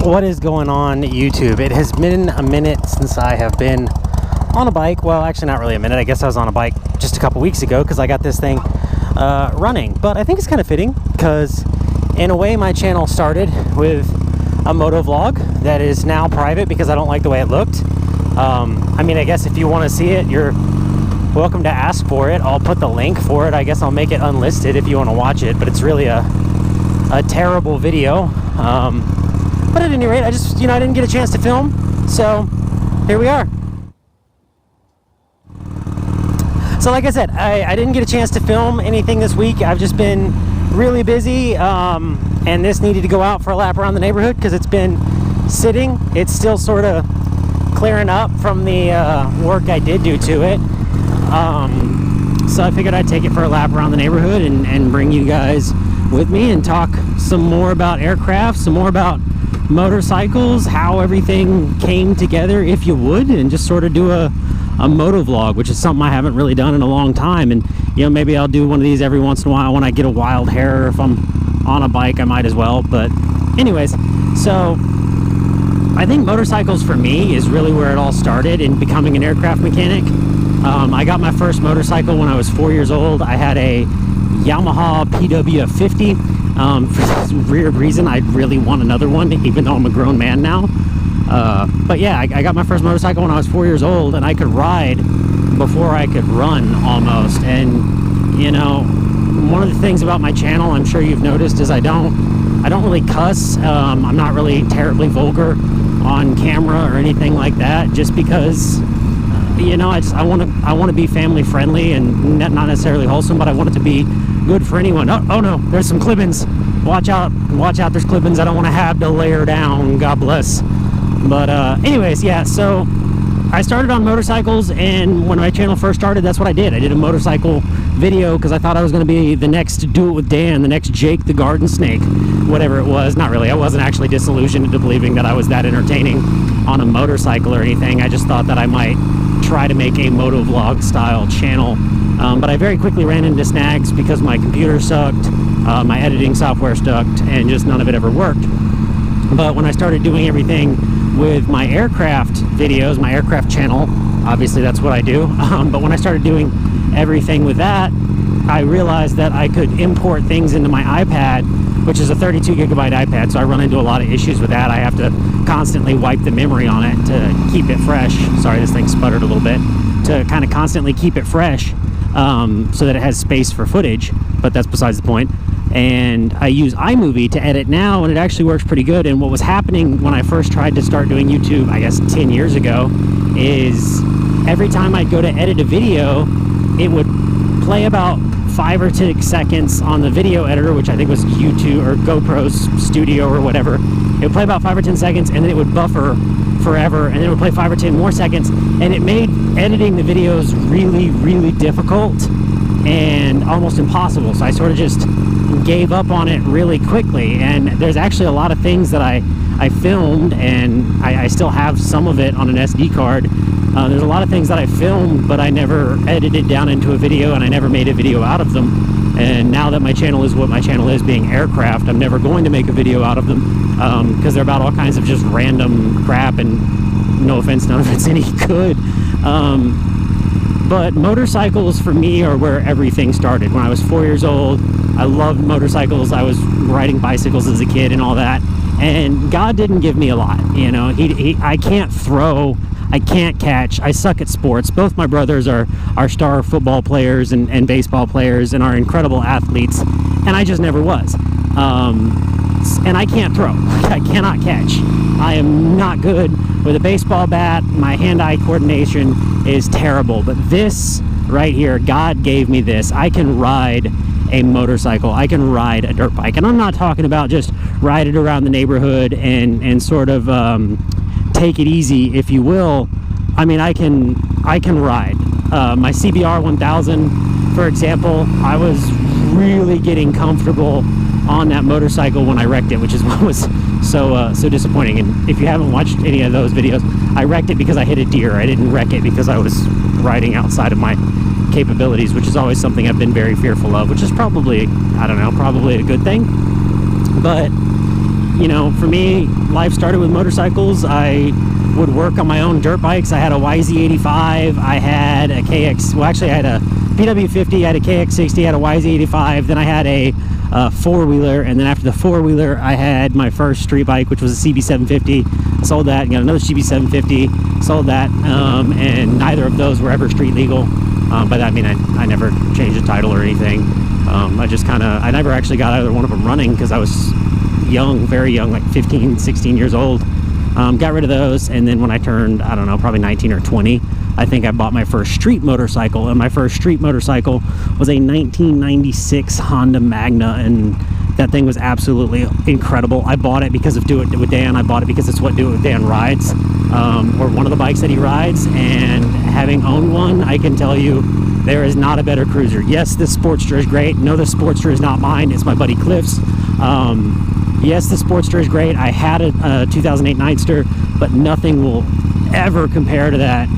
What is going on, YouTube? It has been a minute since I have been on a bike. Well, actually not really a minute. I guess I was on a bike just a couple weeks ago because I got this thing running. But I think it's kind of fitting because in a way my channel started with a motovlog that is now private because I don't like the way it looked. I mean, I guess if you want to see it, you're welcome to ask for it. I'll put the link for it. I guess I'll make it unlisted if you want to watch it, but it's really a terrible video. But at any rate, I just, I didn't get a chance to film, so here we are. So like I said, I didn't get a chance to film anything this week. I've just been really busy, and this needed to go out for a lap around the neighborhood because it's been sitting. It's still sort of clearing up from the work I did do to it. So I figured I'd take it for a lap around the neighborhood and bring you guys with me and talk some more about aircraft, some more about motorcycles, how everything came together, if you would, and just sort of do a motovlog, which is something I haven't really done in a long time. And maybe I'll do one of these every once in a while when I get a wild hair, or if I'm on a bike I might as well. But anyways, so I think motorcycles for me is really where it all started in becoming an aircraft mechanic. I got my first motorcycle when I was 4 years old. I had a Yamaha PW50. For this weird reason, I really want another one, even though I'm a grown man now. But yeah, I got my first motorcycle when I was 4 years old, and I could ride before I could run almost. And one of the things about my channel, I'm sure you've noticed, is I don't really cuss. I'm not really terribly vulgar on camera or anything like that, just because I want to be family friendly and not necessarily wholesome, but I want it to be good for anyone. Oh no, there's some clip-ins. Watch out, there's clip-ins I don't want to have to layer down, God bless. But anyways, yeah, so I started on motorcycles, and when my channel first started, that's what I did. I did a motorcycle video because I thought I was going to be the next Do It With Dan, the next Jake the Garden Snake, whatever it was. Not really. I wasn't actually disillusioned into believing that I was that entertaining on a motorcycle or anything. I just thought that I might try to make a motovlog style channel. But I very quickly ran into snags because my computer sucked, my editing software sucked, and just none of it ever worked. But when I started doing everything with my aircraft videos, my aircraft channel, obviously that's what I do, but when I started doing everything with that, I realized that I could import things into my iPad, which is a 32 gigabyte iPad, so I run into a lot of issues with that. I have to constantly wipe the memory on it to keep it fresh. Sorry, this thing sputtered a little bit. To kind of constantly keep it fresh, so that it has space for footage, but that's besides the point. And I use iMovie to edit now, and it actually works pretty good. And what was happening when I first tried to start doing YouTube, I guess 10 years ago, is every time I'd go to edit a video, it would play about 5 or 6 seconds on the video editor, which I think was YouTube or GoPro's Studio or whatever. It would play about 5 or 10 seconds, and then it would buffer forever, and then it would play 5 or 10 more seconds, and it made editing the videos really, really difficult and almost impossible. So I sort of just gave up on it really quickly. And there's actually a lot of things that I filmed, and I still have some of it on an SD card. There's a lot of things that I filmed, but I never edited down into a video, and I never made a video out of them. And now that my channel is what my channel is, being aircraft, I'm never going to make a video out of them, because they're about all kinds of just random crap, and no offense, none of it's any good. But motorcycles for me are where everything started. When I was 4 years old, I loved motorcycles. I was riding bicycles as a kid and all that. And God didn't give me a lot, I can't throw, I can't catch, I suck at sports. Both my brothers are star football players and baseball players and are incredible athletes, and I just never was. And I can't throw. I cannot catch. I am not good with a baseball bat. My hand-eye coordination is terrible. But this right here, God gave me this. I can ride a motorcycle. I can ride a dirt bike. And I'm not talking about just ride it around the neighborhood and sort of take it easy, if you will. I mean, I can ride. My CBR 1000, for example, I was really getting comfortable on that motorcycle when I wrecked it, which is what was so disappointing. And if you haven't watched any of those videos, I wrecked it because I hit a deer. I didn't wreck it because I was riding outside of my capabilities, which is always something I've been very fearful of, which is probably, I don't know, probably a good thing. But you know, for me, life started with motorcycles. I would work on my own dirt bikes. I had a YZ85, I had a KX, well actually I had a PW50, I had a KX60, I had a YZ85, then I had a four-wheeler, and then after the four-wheeler I had my first street bike, which was a CB750. I sold that, got another CB750, sold that, and neither of those were ever street legal. By that I mean I never changed the title or anything. I never actually got either one of them running because I was young, very young, like 15, 16 years old. Got rid of those, and then when I turned, I don't know, probably 19 or 20, I think I bought my first street motorcycle, and my first street motorcycle was a 1996 Honda Magna, and that thing was absolutely incredible. I bought it because of Do It With Dan. I bought it because it's what Do It With Dan rides, or one of the bikes that he rides, and having owned one, I can tell you there is not a better cruiser. Yes, this Sportster is great. No, the Sportster is not mine. It's my buddy Cliff's. Yes, the Sportster is great. I had a 2008 Nightster, but nothing will ever compare to that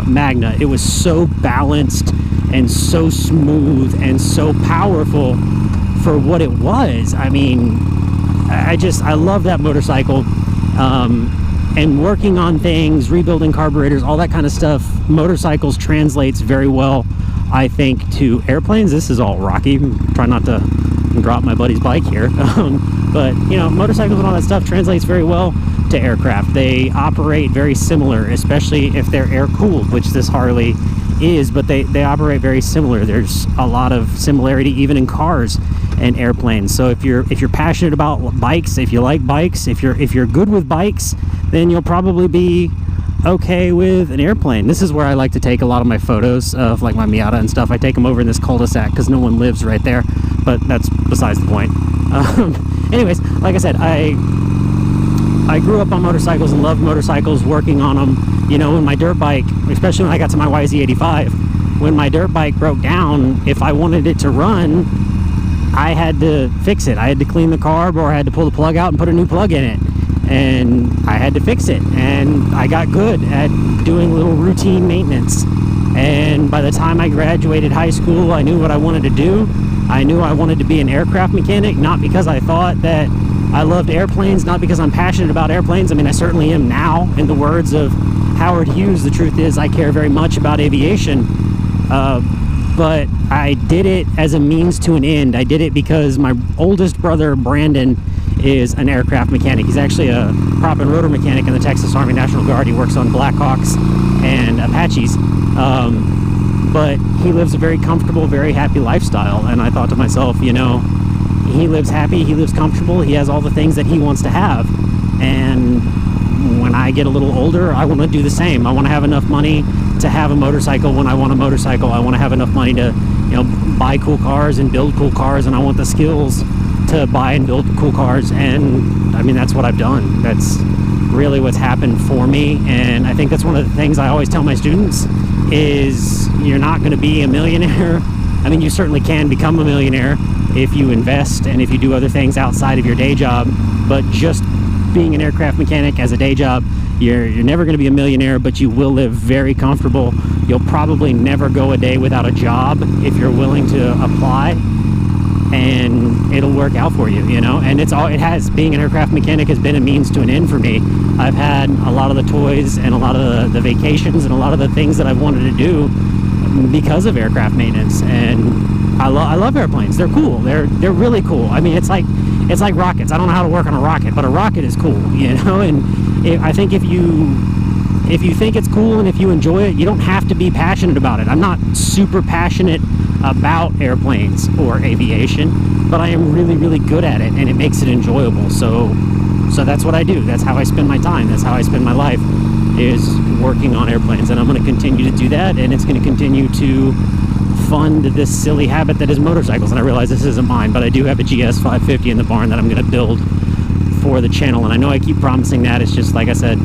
Magna. It was so balanced and so smooth and so powerful for what it was. I mean, I love that motorcycle. And working on things, rebuilding carburetors, all that kind of stuff, motorcycles translates very well, I think, to airplanes. This is all rocky. Try not to drop my buddy's bike here. But, you know, motorcycles and all that stuff translates very well to aircraft. They operate very similar, especially if they're air-cooled, which this Harley is, but they operate very similar. There's a lot of similarity even in cars and airplanes. So if you're passionate about bikes, if you like bikes, if you're good with bikes, then you'll probably be okay with an airplane. This is where I like to take a lot of my photos of like my Miata and stuff. I take them over in this cul-de-sac because no one lives right there, but that's besides the point. Anyways, like I said, I grew up on motorcycles and loved motorcycles, working on them. You know, when my dirt bike, especially when I got to my YZ85, when my dirt bike broke down, if I wanted it to run, I had to fix it. I had to clean the carb, or I had to pull the plug out and put a new plug in it. And I had to fix it. And I got good at doing little routine maintenance. And by the time I graduated high school, I knew what I wanted to do. I knew I wanted to be an aircraft mechanic, not because I thought that I loved airplanes, not because I'm passionate about airplanes. I mean, I certainly am now. In the words of Howard Hughes, the truth is I care very much about aviation. But I did it as a means to an end. I did it because my oldest brother, Brandon, is an aircraft mechanic. He's actually a prop and rotor mechanic in the Texas Army National Guard. He works on Blackhawks and Apaches. But he lives a very comfortable, very happy lifestyle. And I thought to myself, you know, he lives happy, he lives comfortable, he has all the things that he wants to have. And when I get a little older, I want to do the same. I want to have enough money to have a motorcycle when I want a motorcycle. I want to have enough money to, you know, buy cool cars and build cool cars, and I want the skills to buy and build cool cars. And I mean, that's what I've done. That's really what's happened for me. And I think that's one of the things I always tell my students is you're not going to be a millionaire. I mean, you certainly can become a millionaire if you invest and if you do other things outside of your day job, but just being an aircraft mechanic as a day job, you're never going to be a millionaire, but you will live very comfortable. You'll probably never go a day without a job if you're willing to apply, and it'll work out for you, you know. And being an aircraft mechanic has been a means to an end for me. I've had a lot of the toys and a lot of the vacations and a lot of the things that I've wanted to do because of aircraft maintenance. And I love airplanes. They're cool. They're really cool. I mean, it's like rockets. I don't know how to work on a rocket, but a rocket is cool, you know. And I think if you think it's cool and if you enjoy it, you don't have to be passionate about it. I'm not super passionate about airplanes or aviation, but I am really, really good at it, and it makes it enjoyable. So that's what I do. That's how I spend my time. That's how I spend my life, is working on airplanes. And I'm going to continue to do that, and it's going to continue to fund this silly habit that is motorcycles. And I realize this isn't mine, but I do have a GS 550 in the barn that I'm going to build for the channel. And I know I keep promising that. It's just, like I said,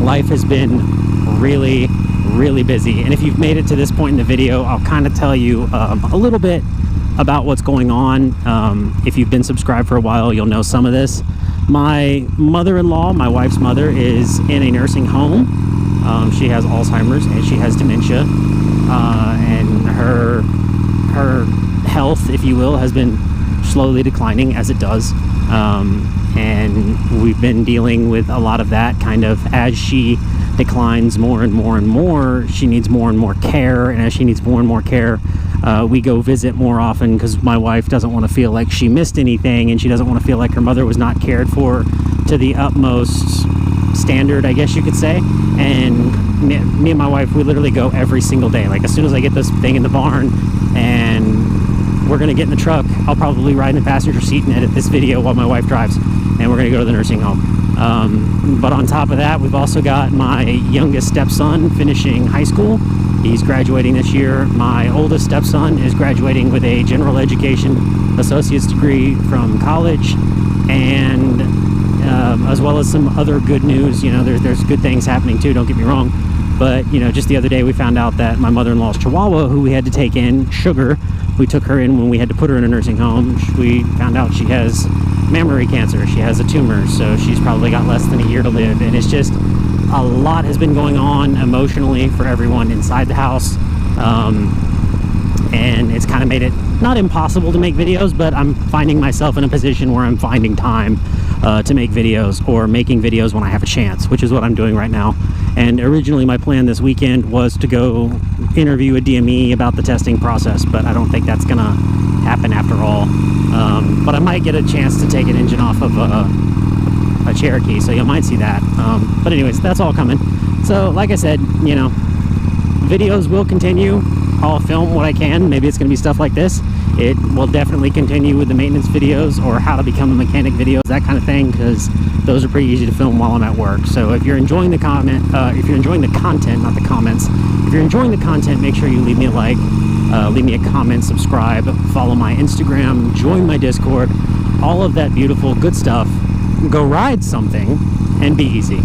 life has been really, really busy. And if you've made it to this point in the video, I'll kind of tell you a little bit about what's going on. If you've been subscribed for a while, you'll know some of this. My mother-in-law, my wife's mother, is in a nursing home. She has Alzheimer's and she has dementia, and her health, if you will, has been slowly declining, as it does. And we've been dealing with a lot of that kind of as she declines more and more and more. She needs more and more care, and as she needs more and more care, we go visit more often because my wife doesn't want to feel like she missed anything, and she doesn't want to feel like her mother was not cared for to the utmost standard, I guess you could say. And me and my wife, we literally go every single day. Like, as soon as I get this thing in the barn and we're gonna get in the truck, I'll probably ride in the passenger seat and edit this video while my wife drives, and we're gonna go to the nursing home. But on top of that, we've also got my youngest stepson finishing high school. He's graduating this year. My oldest stepson is graduating with a general education associate's degree from college, and as well as some other good news. You know, there's good things happening too, don't get me wrong. But, you know, just the other day we found out that my mother-in-law's Chihuahua, who we had to take in, Sugar, we took her in when we had to put her in a nursing home. We found out she has mammary cancer. She has a tumor, so she's probably got less than a year to live. And it's just, a lot has been going on emotionally for everyone inside the house. And it's kind of made it not impossible to make videos, but I'm finding myself in a position where I'm finding time to make videos, or making videos when I have a chance, which is what I'm doing right now. And originally my plan this weekend was to go interview a DME about the testing process, but I don't think that's gonna happen after all. But I might get a chance to take an engine off of a Cherokee, so you might see that. But anyways, that's all coming. So like I said, you know, videos will continue. I'll film what I can. Maybe it's going to be stuff like this. It will definitely continue with the maintenance videos, or how to become a mechanic videos, that kind of thing, because those are pretty easy to film while I'm at work. So if you're enjoying the content, not the comments, if you're enjoying the content, make sure you leave me a like, leave me a comment, subscribe, follow my Instagram, join my Discord, all of that beautiful good stuff. Go ride something and be easy.